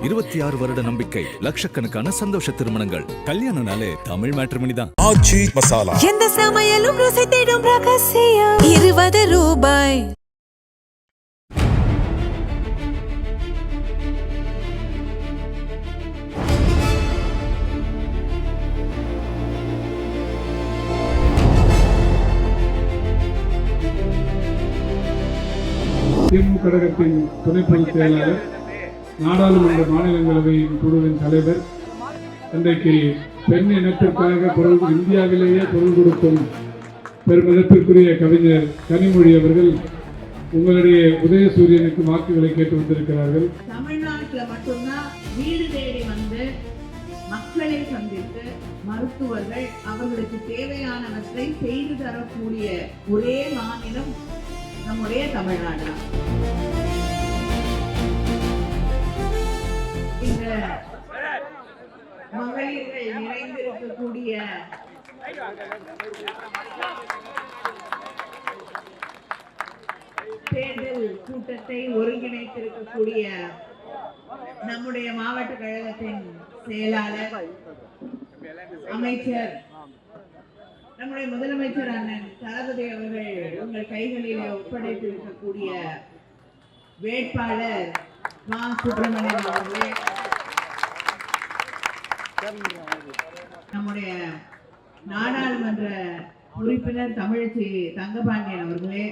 26 வருட நம்பிக்கை, லட்சக்கணக்கான சந்தோஷ திருமணங்கள். கல்யாணம்னாலே தமிழ் மேட்ரிமோனி தான். ஆச்சி மசாலா. எந்த சமையலும் ருசி தேடும் ரகசியம். 20 ரூபாய். திமுக கழகத்தின் துணை பொதுச் செயலாளர், நாடாளுமன்ற மாநிலங்களவையின் குழுவின் தலைவர், இன்றைக்கு பெண் இனத்திற்காக இந்தியாவிலேயே பொருள் கொடுக்கும் பெருமிதத்திற்குரிய கவிஞர் கனிமொழி அவர்கள் உங்களுடைய உதயசூரியனுக்கு வாக்குகளை கேட்டு வந்திருக்கிறார்கள். தமிழ்நாட்டில் மட்டும்தான் வீடு தேடி வந்து மக்களை சந்தித்து மருத்துவர்கள் அவர்களுக்கு தேவையானவற்றை செய்து தரக்கூடிய ஒரே மாநிலம் நம்முடைய தமிழ்நாடு. இந்த மகளிர்கள் நிறைந்திருக்கக்கூடிய தேர்தல் கூட்டத்தை ஒருங்கிணைத்திருக்கக்கூடிய நம்முடைய மாவட்ட கழகத்தின் செயலாளர், அமைச்சர், நம்முடைய முதலமைச்சர் அண்ணன் தளபதி அவர்கள் உங்கள் கைகளில் ஒப்படைத்திருக்கக்கூடிய வேட்பாளர் மா. சுப்பிரமணியன் அவர்களே, நம்முடைய நாடாளுமன்ற உறுப்பினர் தமிழச்சி தங்கபாண்டியன் அவர்களே,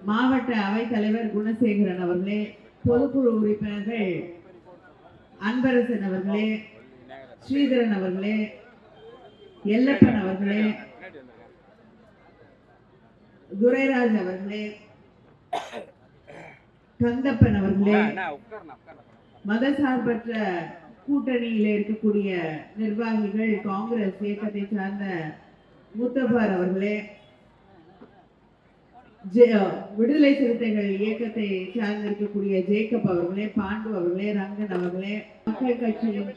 மாவட்ட அவைத்தலைவர் குணசேகரன் அவர்களே, பொதுக்குழு உறுப்பினர்கள் அன்பரசன் அவர்களே, ஸ்ரீதரன் அவர்களே, எல்லப்பன் அவர்களே, துரைராஜ் அவர்களே, கந்தப்பன் அவர்களே, மதசார்பற்ற கூட்டணியில் இருக்கக்கூடிய நிர்வாகிகள், காங்கிரஸ் இயக்கத்தை சார்ந்த முத்தபார் அவர்களே, விடுதலை சிறுத்தைகள் இயக்கத்தை சார்ந்திருக்கக்கூடிய ஜேக்கப் அவர்களே, பாண்டு அவர்களே, ரங்கன் அவர்களே, மக்கள் கட்சியின்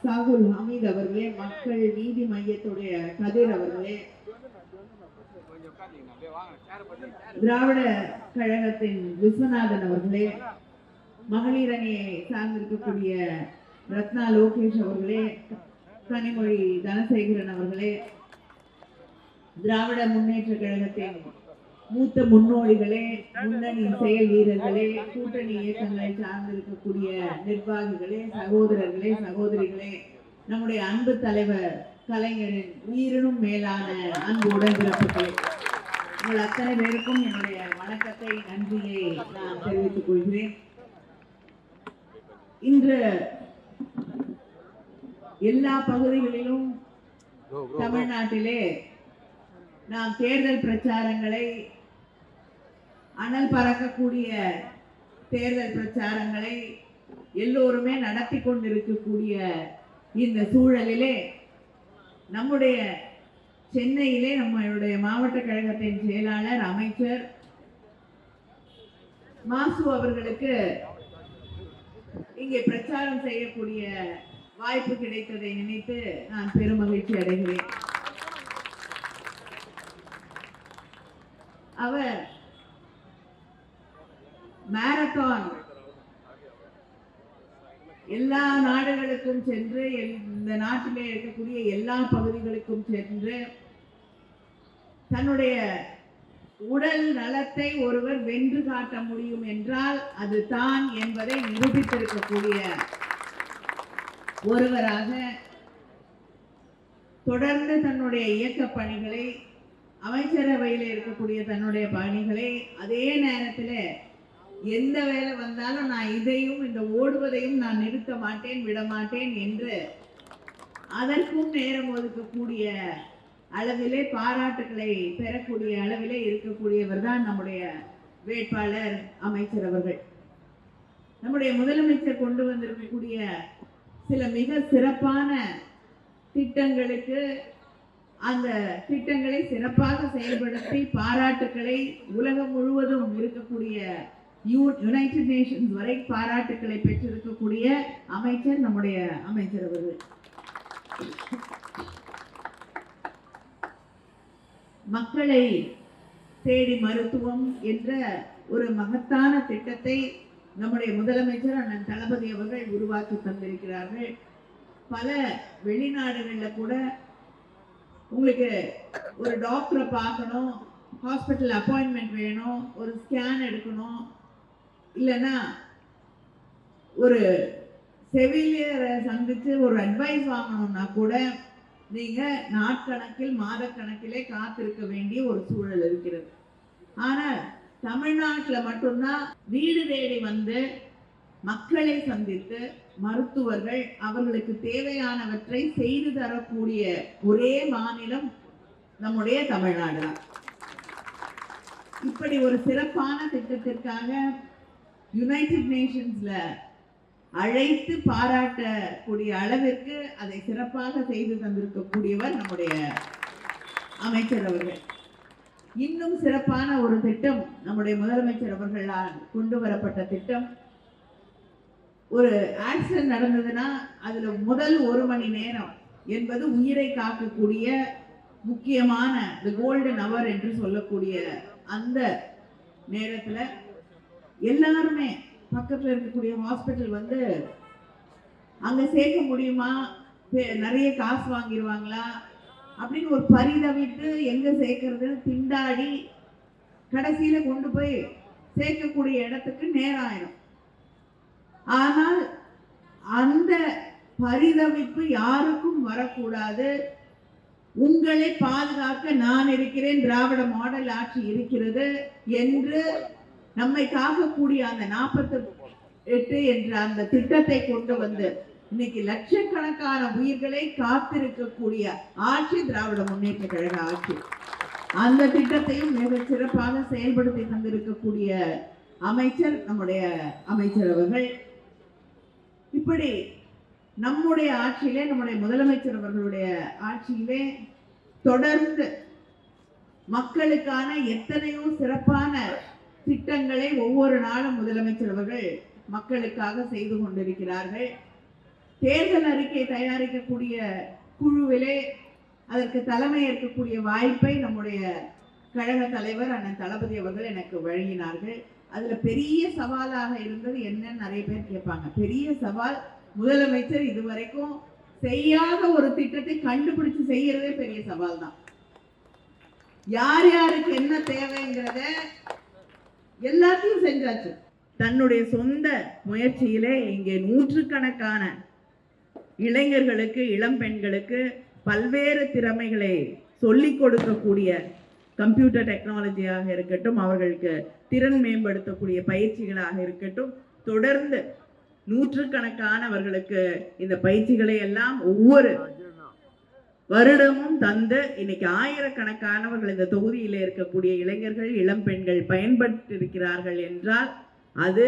சாகுல் ஹமீத் அவர்களே, மக்கள் நீதி மையத்துடைய கதிர் அவர்களே, திராவிட கழகத்தின் விஸ்வநாதன் அவர்களே, மகளிர் அணியை சார்ந்திருக்கக்கூடிய ரத்னா லோகேஷ் அவர்களே, கனிமொழி தனசேகரன் அவர்களே, திராவிட முன்னேற்ற கழகத்தின் மூத்த முன்னோடிகளே, முன்னணி செயல் வீரர்களே, கூட்டணி இயக்கங்களை சார்ந்திருக்கக்கூடிய நிர்வாகிகளே, சகோதரர்களே, சகோதரிகளே, நம்முடைய அன்பு தலைவர் கலைஞரின் உயிரினும் மேலான அன்பு உடன்பிறப்புகளே, உங்கள் அத்தனை பேருக்கும் என்னுடைய வணக்கத்தை, நன்றியை நான் தெரிவித்துக் கொள்கிறேன். இன்று எல்லா பகுதிகளிலும் தமிழ்நாட்டிலே நாம் தேர்தல் பிரச்சாரங்களை, அனல் பறக்கக்கூடிய தேர்தல் பிரச்சாரங்களை எல்லோருமே நடத்தி கொண்டிருக்கக்கூடிய இந்த சூழலிலே நம்முடைய சென்னையிலே நம்மளுடைய மாவட்ட கழகத்தின் செயலாளர், அமைச்சர் மாசு அவர்களுக்கு இங்கே பிரச்சாரம் செய்யக்கூடிய வாய்ப்பு கிடைத்ததை நினைத்து நான் பெருமகிழ்ச்சி அடைகிறேன். அவர் மாரத்தான் எல்லா நாடுகளுக்கும் சென்று, இந்த நாட்டிலே இருக்கக்கூடிய எல்லா பகுதிகளுக்கும் சென்று தன்னுடைய உடல் நலத்தை ஒருவர் வென்று காட்ட முடியும் என்றால் அது தான் என்பதை நிரூபித்திருக்கக்கூடிய ஒருவராக தொடர்ந்து தன்னுடைய இயக்க பணிகளை, அமைச்சரவையில் இருக்கக்கூடிய தன்னுடைய பணிகளை, அதே நேரத்தில் எந்த வேலை வந்தாலும் நான் இதையும் இந்த ஓடுவதையும் நான் நிறுத்த மாட்டேன், விட மாட்டேன் என்று அதற்கும் நேரம் ஒதுக்கக்கூடிய அளவிலே, பாராட்டுக்களை பெறக்கூடிய அளவிலே இருக்கக்கூடியவர் தான் நம்முடைய வேட்பாளர் அமைச்சர் அவர்கள். நம்முடைய முதலமைச்சர் கொண்டு வந்திருக்கக்கூடிய சில மிக சிறப்பான திட்டங்களுக்கு, அந்த திட்டங்களை சிறப்பாக செயல்படுத்தி பாராட்டுக்களை உலகம் முழுவதும் இருக்கக்கூடிய யுனைடெட் நேஷன்ஸ் வரை பாராட்டுக்களை பெற்றிருக்கக்கூடிய அமைச்சர் நம்முடைய அமைச்சர் அவர்கள். மக்களை தேடி மருத்துவம் என்ற ஒரு மகத்தான திட்டத்தை நம்முடைய முதலமைச்சர் அண்ணன் தளபதி அவர்கள் உருவாக்கி தந்திருக்கிறார்கள். பல வெளிநாடுகளில் கூட உங்களுக்கு ஒரு டாக்டரை பார்க்கணும், ஹாஸ்பிட்டல் அப்பாயின்மெண்ட் வேணும், ஒரு ஸ்கேன் எடுக்கணும், இல்லைன்னா ஒரு செவிலியரை சந்தித்து ஒரு அட்வைஸ் வாங்கணும்னா கூட நீங்கள் நாட்கணக்கில் மாதக்கணக்கிலே காத்திருக்க வேண்டிய ஒரு சூழல் இருக்கிறது. ஆனால் தமிழ்நாட்டில் மட்டும்தான் வீடு தேடி வந்து மக்களை சந்தித்து மருத்துவர்கள் அவர்களுக்கு தேவையானவற்றை செய்து தரக்கூடிய ஒரே மாநிலம் நம்முடைய தமிழ்நாடு தான். இப்படி ஒரு சிறப்பான திட்டத்திற்காக யுனைடெட் நேஷன்ஸ்ல அழைத்து பாராட்டக்கூடிய அளவிற்கு அதை சிறப்பாக செய்து தந்திருக்கக்கூடியவர் நம்முடைய அமைச்சர் அவர்கள். இன்னும் சிறப்பான ஒரு திட்டம் நம்முடைய முதலமைச்சர் அவர்களால் கொண்டு வரப்பட்ட திட்டம். ஒரு ஆக்சிடென்ட் நடந்ததுன்னா அதுல முதல் 1 மணி நேரம் என்பது உயிரை காக்கக்கூடிய முக்கியமான தி கோல்டன் அவர் என்று சொல்லக்கூடிய அந்த நேரத்துல எல்லாருமே பக்கத்துல இருக்கக்கூடிய ஹாஸ்பிட்டல் வந்து அங்க சேர்க்க முடியுமா, நிறைய காசு வாங்கிடுவாங்களா அப்படின்னு ஒரு பரிதவிட்டு எங்க சேர்க்கறதுன்னு திண்டாடி கடைசியில கொண்டு போய் சேர்க்கக்கூடிய இடத்துக்கு நேரம் ஆயிடும். ஆனால் அந்த பரிதவிப்பு யாருக்கும் வரக்கூடாது. உங்களை பாதுகாக்க நான் இருக்கிறேன், திராவிட மாடல் ஆட்சி இருக்கிறது என்று நம்மை காக்கக்கூடிய அந்த 48 என்ற அந்த திட்டத்தை கொண்டு வந்து இன்னைக்கு லட்சக்கணக்கான உயிர்களை காத்திருக்கக்கூடிய ஆட்சி திராவிட முன்னேற்ற கழக ஆட்சி. அந்த திட்டத்தையும் மிக சிறப்பாக செயல்படுத்தி தந்திருக்கக்கூடிய அமைச்சர் நம்முடைய அமைச்சர் அவர்கள். இப்படி நம்முடைய ஆட்சியிலே, நம்முடைய முதலமைச்சர் அவர்களுடைய ஆட்சியிலே தொடர்ந்து மக்களுக்கான எத்தனையோ சிறப்பான திட்டங்களை ஒவ்வொரு நாளும் முதலமைச்சர் அவர்கள் மக்களுக்காக செய்து கொண்டிருக்கிறார்கள். தேர்தல் அறிக்கை தயாரிக்கக்கூடிய குழுவிலே அதற்கு தலைமை ஏற்கக்கூடிய வாய்ப்பை நம்முடைய கழக தலைவர் அண்ணன் தளபதி அவர்கள் எனக்கு வழங்கினார்கள். அதுல பெரிய சவாலாக இருந்தது என்னன்னு நிறைய பேர் கேட்பாங்க. பெரிய சவால், முதலமைச்சர் இதுவரைக்கும் செய்யாத ஒரு திட்டத்தை கண்டுபிடிச்சு செய்யறதே பெரிய சவால் தான். யார் யாருக்கு என்ன தேவைங்கிறத எல்லாத்தையும் செஞ்சாச்சு. தன்னுடைய சொந்த முயற்சியிலே இங்கே நூற்றுக்கணக்கான இளைஞர்களுக்கு, இளம் பெண்களுக்கு பல்வேறு திறமைகளை சொல்லிக் கொடுக்கக்கூடிய கம்ப்யூட்டர் டெக்னாலஜியாக இருக்கட்டும், அவர்களுக்கு திறன் மேம்படுத்தக்கூடிய பயிற்சிகளாக இருக்கட்டும், தொடர்ந்து நூற்றுக்கணக்கானவர்களுக்கு இந்த பயிற்சிகளை எல்லாம் ஒவ்வொரு வருடமும் தந்து இன்னைக்கு ஆயிரக்கணக்கானவர்கள் இந்த தொகுதியில் இருக்கக்கூடிய இளைஞர்கள், இளம் பெண்கள் பயன்பட்டிருக்கிறார்கள் என்றால் அது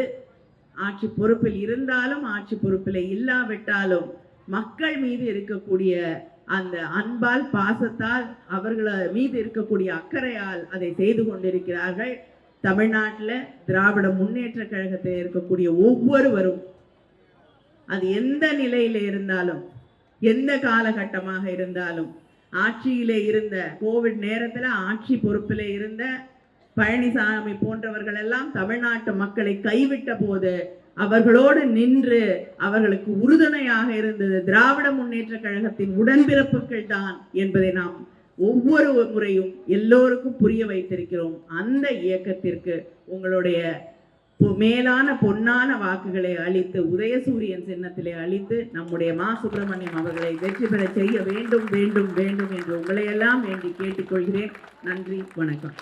ஆட்சி பொறுப்பில் இருந்தாலும் ஆட்சி பொறுப்பில் இல்லாவிட்டாலும் மக்கள் மீது இருக்கக்கூடிய அந்த அன்பால், பாசத்தால், அவர்கள் மீது இருக்கக்கூடிய அக்கறையால் அதை செய்து கொண்டிருக்கிறார்கள். தமிழ்நாட்டில் திராவிட முன்னேற்ற கழகத்தில் இருக்கக்கூடிய ஒவ்வொருவரும் அது எந்த நிலையில இருந்தாலும், எந்த காலகட்டமாக இருந்தாலும், ஆட்சியிலே இருந்த கோவிட் நேரத்தில் ஆட்சி பொறுப்பில் இருந்த பழனிசாமி போன்றவர்கள் எல்லாம் தமிழ்நாட்டு மக்களை கைவிட்ட போது அவர்களோடு நின்று அவர்களுக்கு உறுதுணையாக இருந்தது திராவிட முன்னேற்ற கழகத்தின் உடன்பிறப்புகள் தான் என்பதை நாம் ஒவ்வொரு முறையும் எல்லோருக்கும் புரிய வைத்திருக்கிறோம். அந்த இயக்கத்திற்கு உங்களுடைய மேலான பொன்னான வாக்குகளை அளித்து, உதயசூரியன் சின்னத்திலே அளித்து நம்முடைய மா சுப்பிரமணியம் அவர்களை வெற்றி பெற செய்ய வேண்டும் வேண்டும் வேண்டும் என்று உங்களையெல்லாம் வேண்டி கேட்டுக்கொள்கிறேன். நன்றி, வணக்கம்.